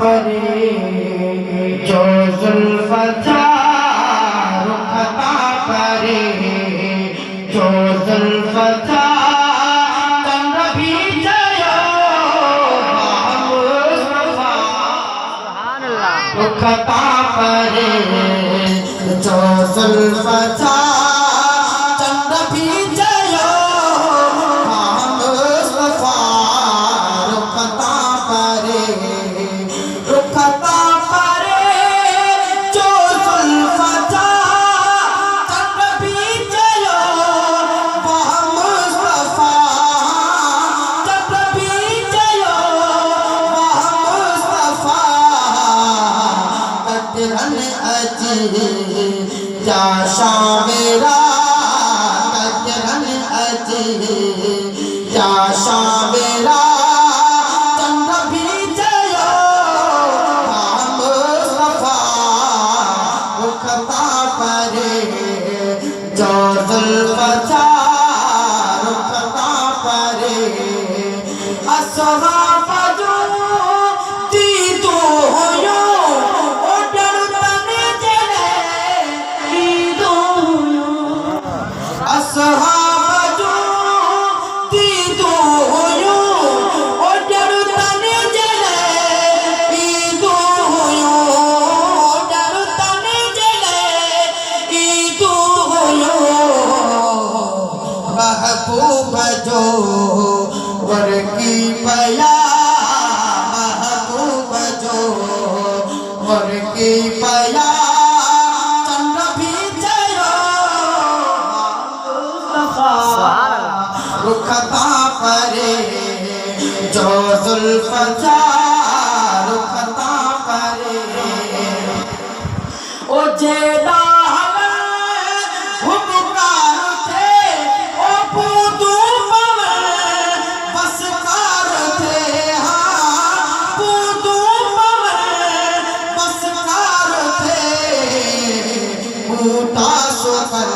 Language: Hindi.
परे जो जुल्फ़ता रुखता परे जो जुल्फ़ता चंद्र भी जयो मुस्तफा रुखता परे जो जुल्फ़ता चंद्र भी जयो मुस्तफा रुखता परे रुखता परे जो जुल्फ़ता चंद्र भी जयो मुस्तफा चंद्र भी जयो मुस्तफा कदरन अजी जा शामेरा कदरन अजी जा शामेरा चंद्र भी जयो मुस्तफा रुखता परे जो जुल्फ़ता रुखता परे असहाब जो तीतो होयो ओ डरतने जले ईदो होयो असहाब जो तीतो होयो ओ डरतने जले ईदो होयो डरतने जले ईदो होयो महबूब जो वर की पया महबूब जो वर की पया चंद्र भी जयो मुस्तफा रुखता परे जो जुल्फ़ता रुखता परे ओ जेदा हुबकार थे ओ पूतू पवन बसकार थे हाँ पूतू पवन बसकार थे पूता सुखल